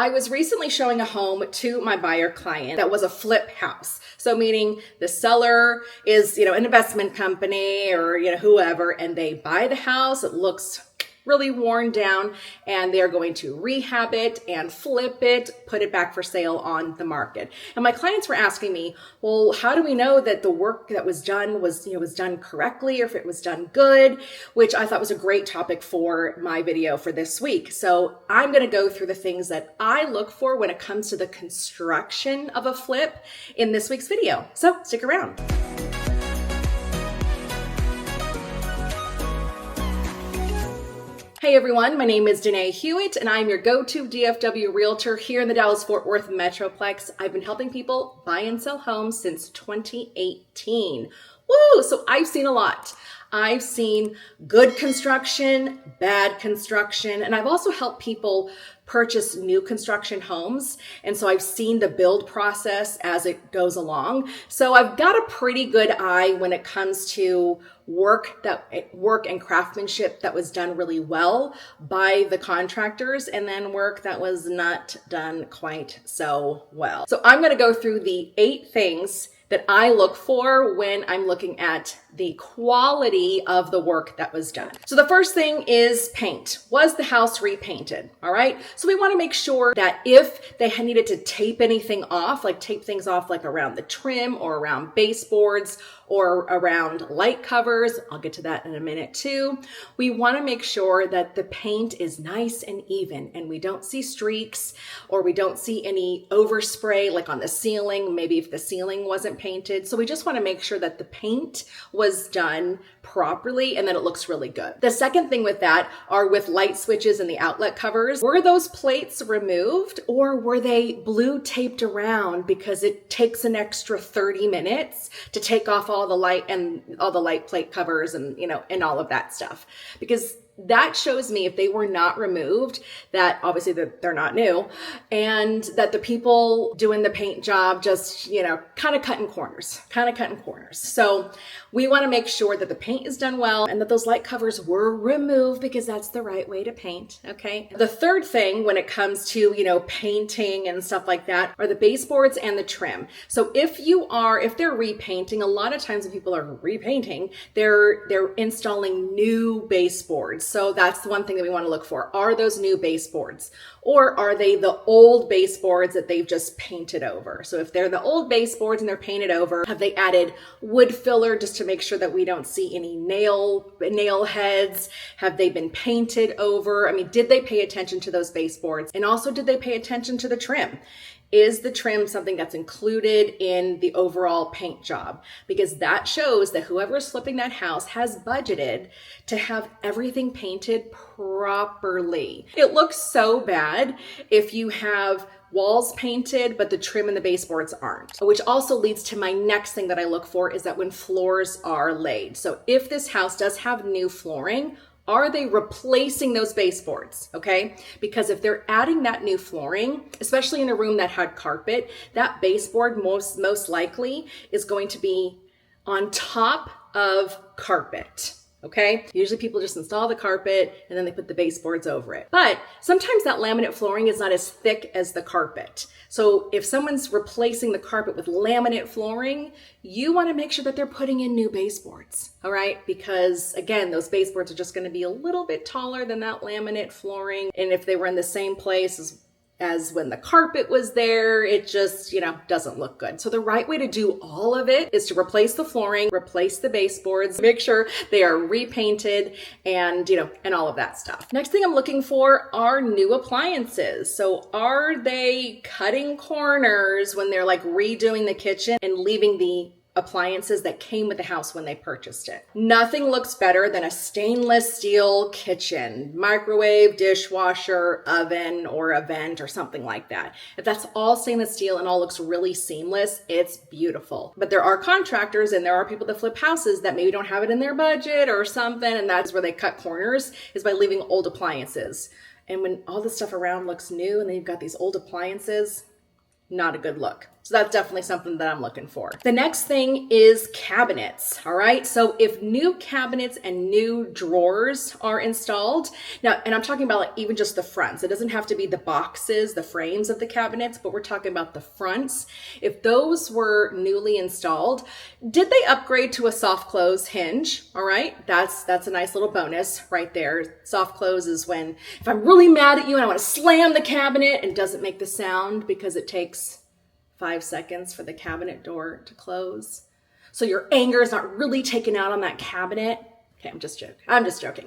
I was recently showing a home to my buyer client that was a flip house. So meaning the seller is, an investment company or, whoever, and they buy the house. It looks really worn down and they're going to rehab it and flip it, put it back for sale on the market. And my clients were asking me, well, how do we know that the work that was done was done correctly or if it was done good, which I thought was a great topic for my video for this week. So I'm going to go through the things that I look for when it comes to the construction of a flip in this week's video. So stick around. Hey everyone, my name is Danae Hewitt and I'm your go-to DFW realtor here in the Dallas-Fort Worth Metroplex. I've been helping people buy and sell homes since 2018. Woo! So I've seen a lot. I've seen good construction, bad construction, and I've also helped people purchase new construction homes. And so I've seen the build process as it goes along. So I've got a pretty good eye when it comes to work and craftsmanship that was done really well by the contractors, and then work that was not done quite so well. So I'm going to go through the 8 things that I look for when I'm looking at the quality of the work that was done. So the first thing is paint. Was the house repainted? All right. So we want to make sure that if they needed to tape anything off, like tape things off like around the trim or around baseboards or around light covers, I'll get to that in a minute too. We want to make sure that the paint is nice and even and we don't see streaks or we don't see any overspray like on the ceiling, maybe if the ceiling wasn't painted. So we just want to make sure that the paint was done properly and that it looks really good. The second thing with that are with light switches and the outlet covers. Were those plates removed or were they blue taped around because it takes an extra 30 minutes to take off all the light and all the light plate covers and, and all of that stuff? Because that shows me if they were not removed, that obviously they're not new and that the people doing the paint job just, kind of cutting corners. So we want to make sure that the paint is done well and that those light covers were removed because that's the right way to paint. Okay. The third thing when it comes to, painting and stuff like that are the baseboards and the trim. So if they're repainting, a lot of times when people are repainting, they're installing new baseboards. So that's the one thing that we want to look for. Are those new baseboards or are they the old baseboards that they've just painted over? So if they're the old baseboards and they're painted over, have they added wood filler just to make sure that we don't see any nail heads? Have they been painted over? I mean, did they pay attention to those baseboards? And also, did they pay attention to the trim? Is the trim something that's included in the overall paint job? Because that shows that whoever is flipping that house has budgeted to have everything painted properly. It looks so bad if you have walls painted, but the trim and the baseboards aren't. Which also leads to my next thing that I look for is that when floors are laid. So if this house does have new flooring, are they replacing those baseboards? Okay. Because if they're adding that new flooring, especially in a room that had carpet, that baseboard most likely is going to be on top of carpet. Okay. Usually people just install the carpet and then they put the baseboards over it. But sometimes that laminate flooring is not as thick as the carpet. So if someone's replacing the carpet with laminate flooring, you want to make sure that they're putting in new baseboards. All right. Because again, those baseboards are just going to be a little bit taller than that laminate flooring. And if they were in the same place as when the carpet was there, it just, doesn't look good. So the right way to do all of it is to replace the flooring, replace the baseboards, make sure they are repainted and, and all of that stuff. Next thing I'm looking for are new appliances. So are they cutting corners when they're like redoing the kitchen and leaving the appliances that came with the house when they purchased it? Nothing looks better than a stainless steel kitchen, microwave, dishwasher, oven, or a vent or something like that. If that's all stainless steel and all looks really seamless, it's beautiful. But there are contractors and there are people that flip houses that maybe don't have it in their budget or something, and that's where they cut corners, is by leaving old appliances. And when all the stuff around looks new and then you've got these old appliances, not a good look. So that's definitely something that I'm looking for. The next thing is cabinets. All right. So if new cabinets and new drawers are installed now, and I'm talking about like even just the fronts, it doesn't have to be the boxes, the frames of the cabinets, but we're talking about the fronts. If those were newly installed, did they upgrade to a soft close hinge? All right. That's a nice little bonus right there. Soft close is when if I'm really mad at you and I want to slam the cabinet and it doesn't make the sound because it takes 5 seconds for the cabinet door to close. So your anger is not really taken out on that cabinet. Okay, I'm just joking.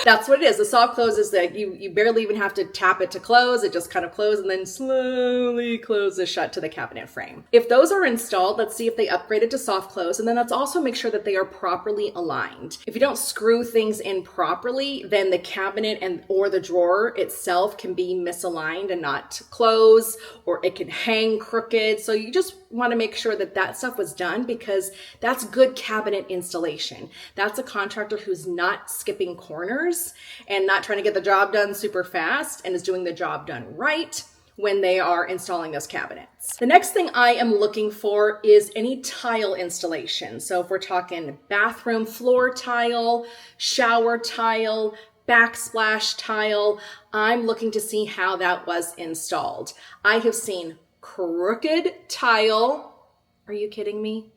That's what it is. The soft close is that you barely even have to tap it to close. It just kind of closes and then slowly closes shut to the cabinet frame. If those are installed, let's see if they upgraded to soft close. And then let's also make sure that they are properly aligned. If you don't screw things in properly, then the cabinet or the drawer itself can be misaligned and not close, or it can hang crooked. So you just want to make sure that that stuff was done, because that's good cabinet installation. That's a contractor who's not skipping corners and not trying to get the job done super fast and is doing the job done right when they are installing those cabinets. The next thing I am looking for is any tile installation. So if we're talking bathroom floor tile, shower tile, backsplash tile, I'm looking to see how that was installed. I have seen crooked tile. Are you kidding me?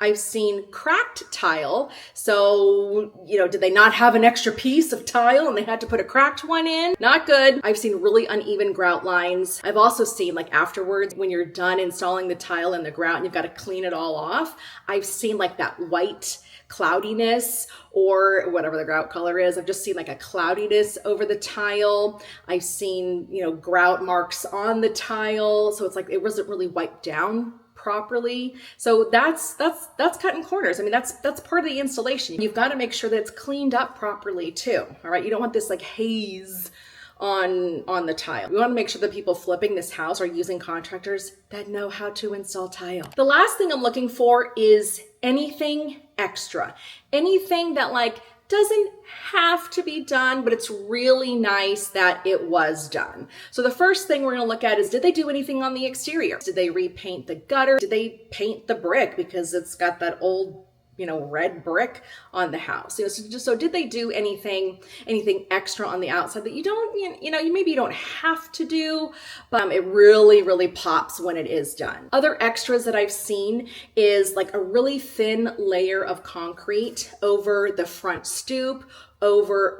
I've seen cracked tile. So, did they not have an extra piece of tile and they had to put a cracked one in? Not good. I've seen really uneven grout lines. I've also seen like afterwards when you're done installing the tile and the grout and you've got to clean it all off. I've seen like that white cloudiness or whatever the grout color is. I've just seen like a cloudiness over the tile. I've seen, grout marks on the tile. So it's like it wasn't really wiped down properly. So that's cutting corners. I mean, that's part of the installation. You've got to make sure that it's cleaned up properly too. All right. You don't want this like haze on the tile. We want to make sure that people flipping this house are using contractors that know how to install tile. The last thing I'm looking for is anything extra. Anything that like doesn't have to be done, but it's really nice that it was done. So the first thing we're going to look at is, did they do anything on the exterior? Did they repaint the gutter? Did they paint the brick because it's got that old red brick on the house? So did they do anything extra on the outside that you don't, maybe you don't have to do, but it really, really pops when it is done. Other extras that I've seen is like a really thin layer of concrete over the front stoop, over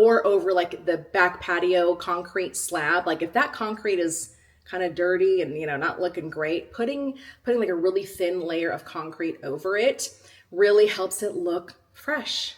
like the back patio concrete slab. Like if that concrete is kind of dirty and, not looking great, putting like a really thin layer of concrete over it really helps it look fresh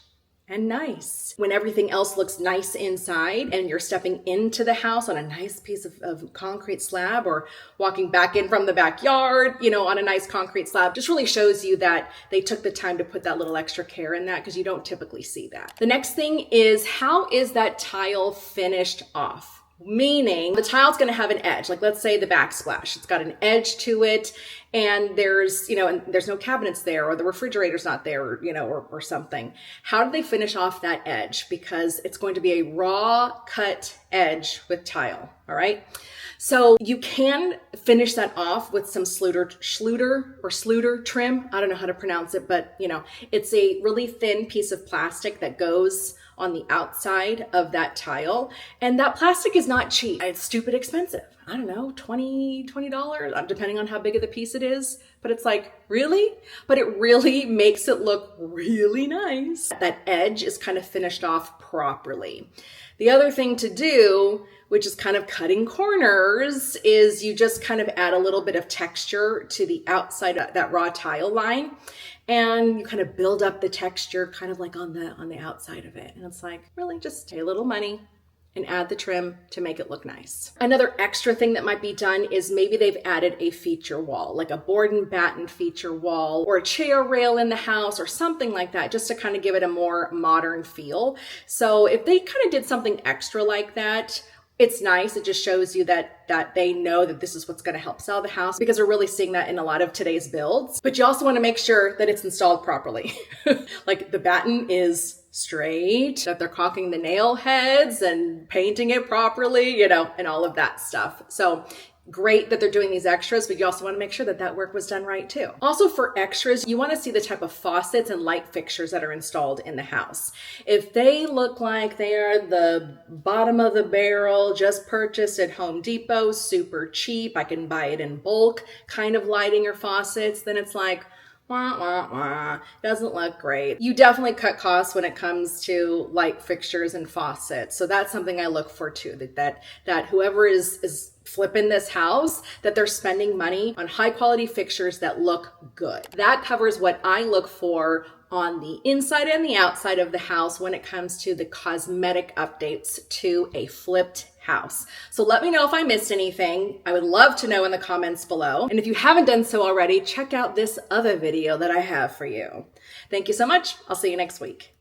and nice. When everything else looks nice inside and you're stepping into the house on a nice piece of concrete slab, or walking back in from the backyard, on a nice concrete slab, just really shows you that they took the time to put that little extra care in that, because you don't typically see that. The next thing is, how is that tile finished off? Meaning the tile's going to have an edge. Like let's say the backsplash, it's got an edge to it, and there's no cabinets there, or the refrigerator's not there, or something. How do they finish off that edge? Because it's going to be a raw cut edge with tile. All right. So you can finish that off with some Schluter trim. I don't know how to pronounce it, but it's a really thin piece of plastic that goes on the outside of that tile. And that plastic is not cheap. It's stupid expensive. I don't know, $20, depending on how big of the piece it is. But it's like, really? But it really makes it look really nice. That edge is kind of finished off properly. The other thing to do, which is kind of cutting corners, is you just kind of add a little bit of texture to the outside of that raw tile line. And you kind of build up the texture kind of like on the outside of it. And it's like, really just pay a little money and add the trim to make it look nice. Another extra thing that might be done is maybe they've added a feature wall, like a board and batten feature wall, or a chair rail in the house, or something like that, just to kind of give it a more modern feel. So if they kind of did something extra like that, it's nice. It just shows you that they know that this is what's going to help sell the house, because we're really seeing that in a lot of today's builds. But you also want to make sure that it's installed properly. Like the batten is straight, that they're caulking the nail heads and painting it properly, you know, and all of that stuff. So great that they're doing these extras, but you also want to make sure that that work was done right too. Also for extras, you want to see the type of faucets and light fixtures that are installed in the house. If they look like they are the bottom of the barrel, just purchased at Home Depot, super cheap, I can buy it in bulk kind of lighting or faucets, then it's like, wah, wah, wah. Doesn't look great. You definitely cut costs when it comes to light fixtures and faucets. So that's something I look for too, that whoever is flipping this house, that they're spending money on high quality fixtures that look good. That covers what I look for on the inside and the outside of the house when it comes to the cosmetic updates to a flipped house. So let me know if I missed anything. I would love to know in the comments below. And if you haven't done so already, check out this other video that I have for you. Thank you so much. I'll see you next week.